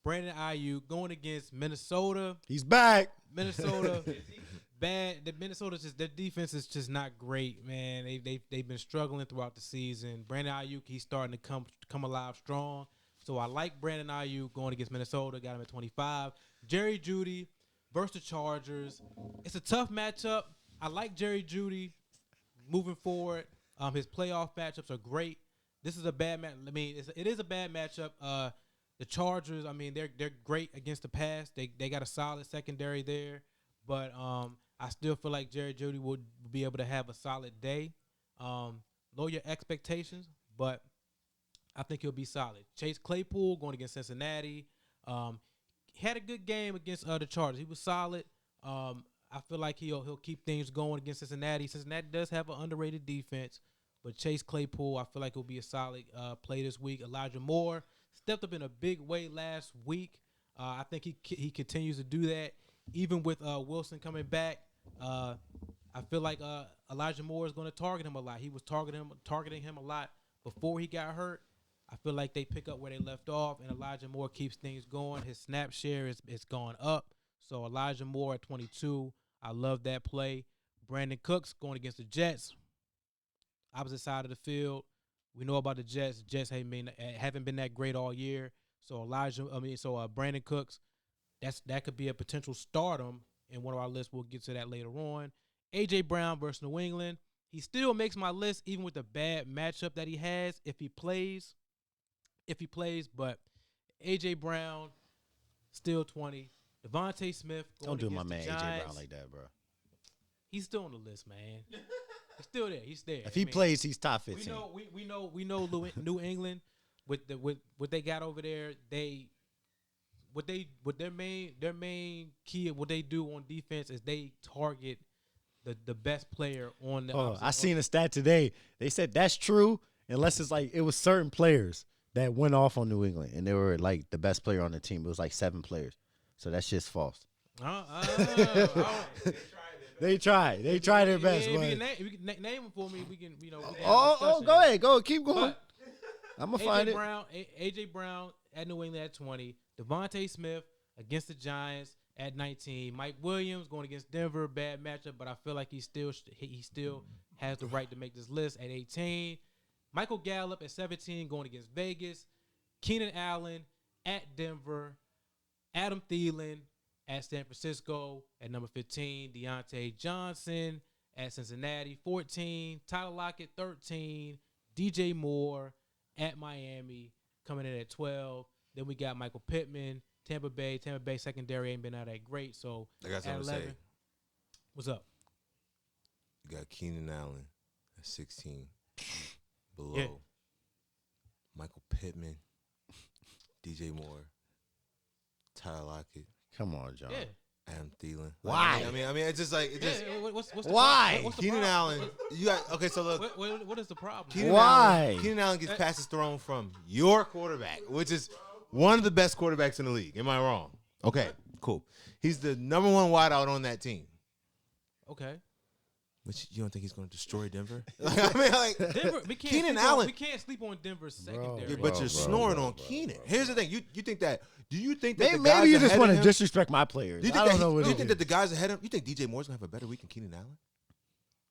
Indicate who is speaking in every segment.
Speaker 1: Brandon Ayuk going against Minnesota.
Speaker 2: He's back.
Speaker 1: Minnesota, bad. The Minnesota their defense is just not great, man. They've been struggling throughout the season. Brandon Ayuk, he's starting to come alive strong. So I like Brandon Ayuk going against Minnesota. Got him at 25. Jerry Judy versus the Chargers. It's a tough matchup. I like Jerry Judy moving forward. His playoff matchups are great. This is a bad match. I mean, it is a bad matchup. The Chargers, I mean, they're great against the pass. They got a solid secondary there, but I still feel like Jerry Judy will be able to have a solid day. Lower your expectations, but I think he'll be solid. Chase Claypool going against Cincinnati. He had a good game against the Chargers. He was solid. I feel like he'll keep things going against Cincinnati. Cincinnati does have an underrated defense, but Chase Claypool, I feel like he'll be a solid play this week. Elijah Moore stepped up in a big way last week. I think he continues to do that, even with Wilson coming back. I feel like Elijah Moore is going to target him a lot. He was targeting him a lot before he got hurt. I feel like they pick up where they left off, and Elijah Moore keeps things going. His snap share is gone up. So Elijah Moore at 22, I love that play. Brandon Cooks going against the Jets, opposite side of the field. We know about the Jets. The Jets haven't been that great all year. So Brandon Cooks, that could be a potential stardom in one of our lists. We'll get to that later on. A.J. Brown versus New England. He still makes my list even with the bad matchup that he has if he plays. But A.J. Brown, still 20. Devonta Smith going
Speaker 2: Don't do my
Speaker 1: against
Speaker 2: man
Speaker 1: the
Speaker 2: A.J.
Speaker 1: Giants.
Speaker 2: Brown like that, bro.
Speaker 1: He's still on the list, man. He's still there. He's there.
Speaker 2: If he plays, he's top 15.
Speaker 1: We know New England with what they got over there. Their main key of what they do on defense is they target the best player on the.
Speaker 2: I seen a stat today. They said that's true unless it's like it was certain players that went off on New England and they were like the best player on the team. It was like 7 players. So that's just false. They tried their best.
Speaker 1: If you can name them for me, we can.
Speaker 2: Go ahead. Keep going.
Speaker 1: But
Speaker 2: I'm going to find it.
Speaker 1: A.J. Brown at New England at 20. Devonta Smith against the Giants at 19. Mike Williams going against Denver. Bad matchup, but I feel like he still has the right to make this list at 18. Michael Gallup at 17 going against Vegas. Keenan Allen at Denver. Adam Thielen at San Francisco at number 15. Deontay Johnson at Cincinnati, 14. Tyler Lockett, 13. DJ Moore at Miami coming in at 12. Then we got Michael Pittman, Tampa Bay. Tampa Bay secondary ain't been out that great. So
Speaker 3: I got something to say.
Speaker 1: What's up?
Speaker 3: You got Keenan Allen at 16. Below.
Speaker 1: Yeah.
Speaker 3: Michael Pittman, DJ Moore, Tyler Lockett.
Speaker 2: Come on, John.
Speaker 1: Yeah.
Speaker 3: Adam Thielen.
Speaker 2: Why?
Speaker 3: I mean, it's just like
Speaker 1: What's the
Speaker 2: why?
Speaker 1: What's the
Speaker 3: Keenan
Speaker 1: problem?
Speaker 3: Allen. You got okay. So look,
Speaker 1: What is the problem?
Speaker 3: Keenan Allen gets passes thrown from your quarterback, which is one of the best quarterbacks in the league. Am I wrong? Okay, cool. He's the number 1 wideout on that team.
Speaker 1: Okay.
Speaker 3: But you don't think he's going to destroy Denver?
Speaker 1: Denver.
Speaker 3: Keenan Allen.
Speaker 1: We can't sleep on Denver's secondary.
Speaker 3: Yeah, but you're snoring on Keenan. Here's the thing. You think that? Do you think that
Speaker 2: maybe you just want to disrespect my players?
Speaker 3: Do you think that the guys ahead of him? You think DJ Moore's gonna have a better week than Keenan Allen?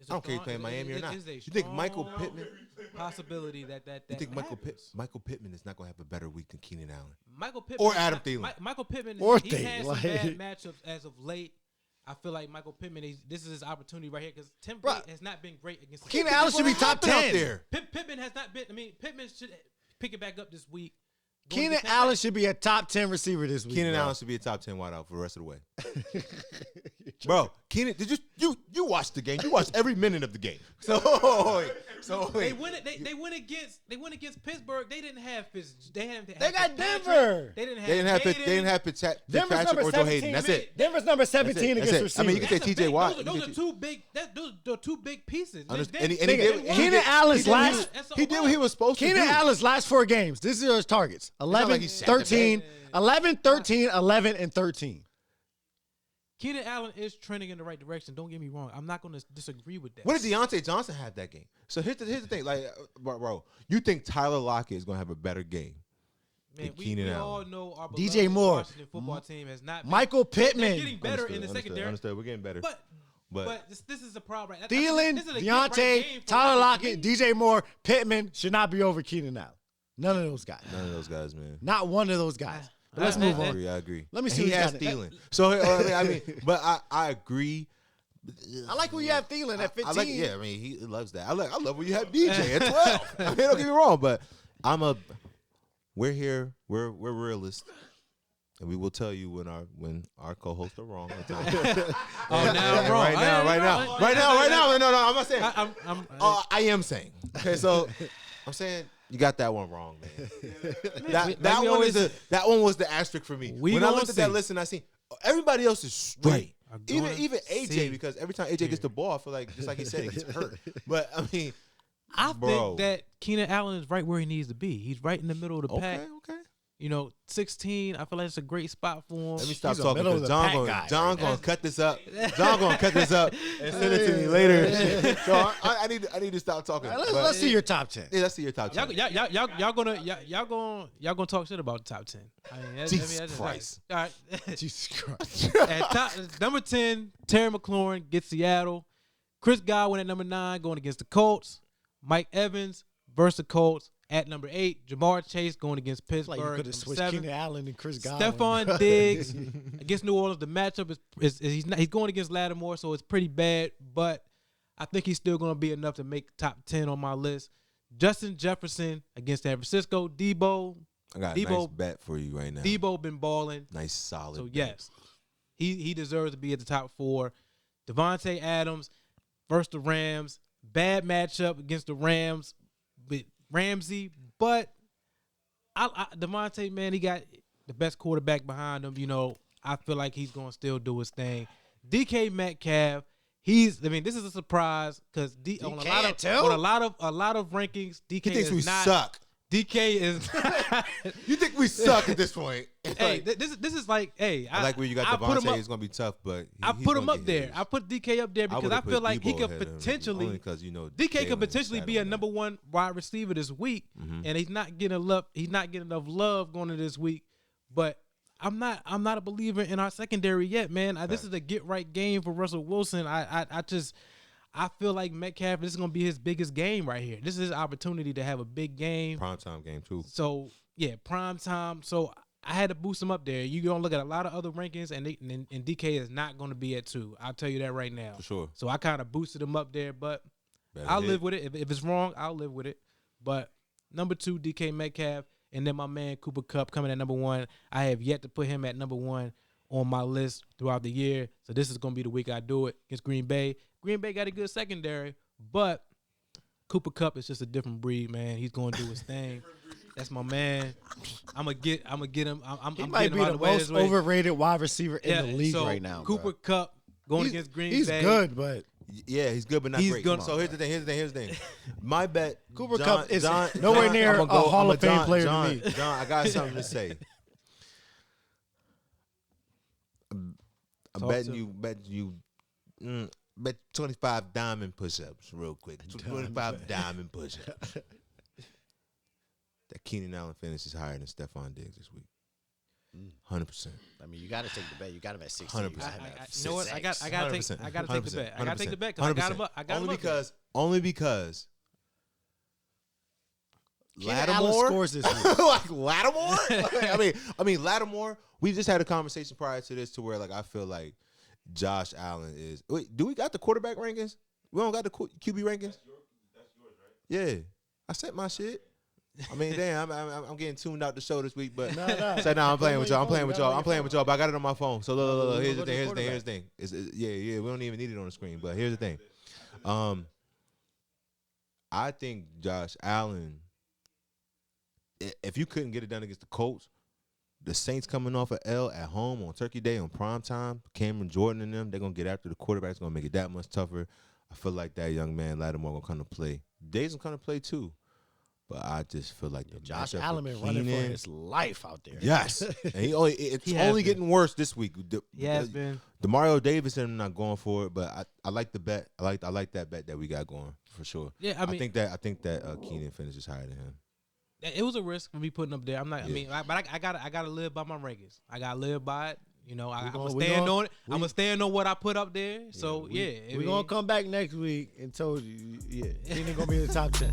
Speaker 3: I don't care if he's playing Miami or not. You think Michael Pittman?
Speaker 1: Possibility that
Speaker 3: you think Michael Pittman is not gonna have a better week than Keenan Allen?
Speaker 1: Michael Pittman
Speaker 3: or Adam Thielen?
Speaker 1: Michael Pittman. He's had some bad matchups as of late. I feel like Michael Pittman, this is his opportunity right here because Tim Brady has not been great against.
Speaker 2: Keenan Allen should be top 10
Speaker 3: there.
Speaker 1: Pittman has not been. I mean, Pittman should pick it back up this week.
Speaker 2: Keenan Allen should be a top 10 receiver this week.
Speaker 3: Keenan Allen should be a top 10 wideout for the rest of the way. Bro, Keenan, did you watched the game? You watched every minute of the game. So
Speaker 1: they went against Pittsburgh. They didn't have
Speaker 2: They got Denver.
Speaker 1: They didn't have
Speaker 2: Denver's number 17.
Speaker 3: That's it.
Speaker 2: Denver's number 17 against receivers.
Speaker 3: I mean, you can say T.J. Watt.
Speaker 1: Those are two big. Those are two big pieces.
Speaker 2: Keenan Allen's last.
Speaker 3: He did what he was supposed to do.
Speaker 2: Keenan Allen's last 4 games. This is his targets: 11, 13, 11, 13, 11, and 13.
Speaker 1: Keenan Allen is trending in the right direction. Don't get me wrong. I'm not going to disagree with that.
Speaker 3: What did Deontay Johnson have that game? So here's the thing. Like, bro, you think Tyler Lockett is going to have a better game
Speaker 1: Man,
Speaker 3: than
Speaker 1: we
Speaker 3: Keenan
Speaker 1: all
Speaker 3: Allen.
Speaker 1: know our
Speaker 2: DJ
Speaker 1: beloved
Speaker 2: Moore.
Speaker 1: Washington football team has not been.
Speaker 2: Michael
Speaker 1: They're
Speaker 2: Pittman.
Speaker 1: getting better in the secondary.
Speaker 3: Understood. We're getting better.
Speaker 1: But this is a problem.
Speaker 2: Thielen,
Speaker 1: This is a get-right
Speaker 2: Deontay,
Speaker 1: game for
Speaker 2: Tyler
Speaker 1: Rodgers to
Speaker 2: Lockett,
Speaker 1: me.
Speaker 2: DJ Moore, Pittman should not be over Keenan Allen. None of those guys.
Speaker 3: None of those guys, man.
Speaker 2: Not one of those guys. But let's move on.
Speaker 3: I agree.
Speaker 2: Let me
Speaker 3: And
Speaker 2: see
Speaker 3: he
Speaker 2: what
Speaker 3: has
Speaker 2: he's got.
Speaker 3: Thielen. So I mean, but I agree.
Speaker 2: I like when you have Thielen at 15.
Speaker 3: I like, yeah, I mean, he loves that. I love when you have DJ at 12. I mean, don't get me wrong, but we're here. We're realists, and we will tell you when our co-hosts are wrong.
Speaker 1: Oh, now I'm wrong.
Speaker 3: Right now. No, I'm not saying. I am saying. Okay, so I'm saying you got that one wrong, man. That one was the asterisk for me. When I looked at that list and I seen everybody else is straight. Even AJ, because every time AJ gets the ball, I feel like, just like he said, he gets hurt. But I mean,
Speaker 1: I think that Keenan Allen is right where he needs to be. He's right in the middle of the pack.
Speaker 3: Okay.
Speaker 1: 16. I feel like it's a great spot for him.
Speaker 3: Let me stop
Speaker 2: He's a
Speaker 3: talking
Speaker 2: middle of
Speaker 3: because
Speaker 2: the pack guy.
Speaker 3: John gonna cut this up. John gonna cut this up and send it to me later. So I need to stop talking.
Speaker 2: All right, let's see your top 10.
Speaker 3: Yeah, let's see your top 10.
Speaker 1: Y'all gonna talk shit about the top 10.
Speaker 3: Jesus Christ.
Speaker 1: All right.
Speaker 2: Jesus Christ.
Speaker 1: Number 10, Terry McLaurin gets Seattle. Chris Godwin at number 9 going against the Colts. Mike Evans versus the Colts at number 8. Jamar Chase going against Pittsburgh.
Speaker 2: Like you could have switched
Speaker 1: 7.
Speaker 2: Keenan Allen and Chris Godwin.
Speaker 1: Stephon Diggs against New Orleans. The matchup is he's going against Lattimore, so it's pretty bad. But I think he's still going to be enough to make top 10 on my list. Justin Jefferson against San Francisco. Debo.
Speaker 3: I got a nice bet for you right now.
Speaker 1: Debo been balling.
Speaker 3: Nice solid.
Speaker 1: So
Speaker 3: bet.
Speaker 1: yes, he deserves to be at the top 4. Devonta Adams versus the Rams. Bad matchup against the Rams with Ramsey, but Devontae, man, he got the best quarterback behind him. I feel like he's gonna still do his thing. DK Metcalf, this is a surprise because on a lot of rankings, DK
Speaker 3: He thinks
Speaker 1: is
Speaker 3: we
Speaker 1: not,
Speaker 3: suck.
Speaker 1: DK is.
Speaker 3: You think we suck at this point?
Speaker 1: Hey, this is like, hey,
Speaker 3: I like where you got Devontae. It's gonna be tough, but
Speaker 1: I put him up there. I put DK up there because I feel like he could potentially.
Speaker 3: Only because
Speaker 1: DK could potentially be a number 1 wide receiver this week, and he's not getting enough love going into this week. But I'm not a believer in our secondary yet, man. This is a get right game for Russell Wilson. I feel like Metcalf, this is going to be his biggest game right here. This is his opportunity to have a big game.
Speaker 3: Primetime game, too.
Speaker 1: So, yeah, prime time. So, I had to boost him up there. You're going to look at a lot of other rankings, and DK is not going to be at 2. I'll tell you that right now.
Speaker 3: For sure.
Speaker 1: So, I kind of boosted him up there, but I'll live with it. If it's wrong, I'll live with it. But number 2, DK Metcalf, and then my man Cooper Kupp coming at number 1. I have yet to put him at number 1 on my list throughout the year. So, this is going to be the week I do it against Green Bay. Green Bay got a good secondary, but Cooper Kupp is just a different breed, man. He's going to do his thing. That's my man. I'm gonna get him.
Speaker 2: He
Speaker 1: I'm
Speaker 2: might
Speaker 1: getting
Speaker 2: be
Speaker 1: him
Speaker 2: the
Speaker 1: out of way
Speaker 2: most
Speaker 1: this way.
Speaker 2: overrated wide receiver in the league
Speaker 1: so
Speaker 2: right now.
Speaker 1: Cooper
Speaker 2: bro.
Speaker 1: Kupp going against Green Bay.
Speaker 2: He's good, but
Speaker 3: Yeah, he's good, but not
Speaker 1: He's
Speaker 3: great.
Speaker 1: gonna-
Speaker 3: So here's the thing. My bet,
Speaker 2: Cooper
Speaker 3: John-
Speaker 2: Kupp is
Speaker 3: John-
Speaker 2: nowhere
Speaker 3: John-
Speaker 2: near
Speaker 3: I'ma
Speaker 2: a Hall of Fame
Speaker 3: John-
Speaker 2: player
Speaker 3: John,
Speaker 2: to me.
Speaker 3: John, I got something to say. I'm
Speaker 1: Talk
Speaker 3: betting
Speaker 1: to
Speaker 3: you, bet 25 diamond push-ups real quick. 25 diamond push-ups. That Keenan Allen finish is higher than Stephon Diggs this week. 100%.
Speaker 2: I mean, you got to take the bet. You got him at 16.
Speaker 3: 100%.
Speaker 2: You got him at
Speaker 1: You know what? I got to take the bet. I got to take the bet because I got him up.
Speaker 3: Only because
Speaker 2: Keenan Allen
Speaker 3: Lattimore
Speaker 2: scores this week.
Speaker 3: like Lattimore. I mean Lattimore. We just had a conversation prior to this to where like I feel like Josh Allen is. Wait, do we got the quarterback rankings? We don't got the QB rankings. That's yours, right? Yeah, I sent my shit. I mean, damn, I'm getting tuned out the show this week, but I'm playing with y'all. But I got it on my phone. So look, here's the thing. Yeah, we don't even need it on the screen. But here's the thing. I think Josh Allen, if you couldn't get it done against the Colts, the Saints coming off an L at home on Turkey Day on prime time, Cameron Jordan and them, they're gonna get after the quarterback. It's gonna make it that much tougher. I feel like that young man Lattimore gonna come to play. Days gonna come to play too. But I just feel like the
Speaker 2: Josh
Speaker 3: matchup
Speaker 2: Allen
Speaker 3: for
Speaker 2: been running for
Speaker 3: Keenan-
Speaker 2: his life out there.
Speaker 3: Yes, and it's
Speaker 1: He has
Speaker 3: only
Speaker 1: been.
Speaker 3: getting worse this week.
Speaker 1: He has been.
Speaker 3: Demario Davis and I'm not going for it, but I like the bet. I like that bet that we got going for sure.
Speaker 1: Yeah, I mean,
Speaker 3: I think that Keenan finishes higher than him.
Speaker 1: It was a risk for me putting up there. I'm not. I mean, but I gotta live by my rankings. I gotta live by it. You know, I'm gonna stand on it. I'm gonna stand on what I put up there. So
Speaker 2: we're gonna come back next week and told you, he ain't gonna be in the top 10.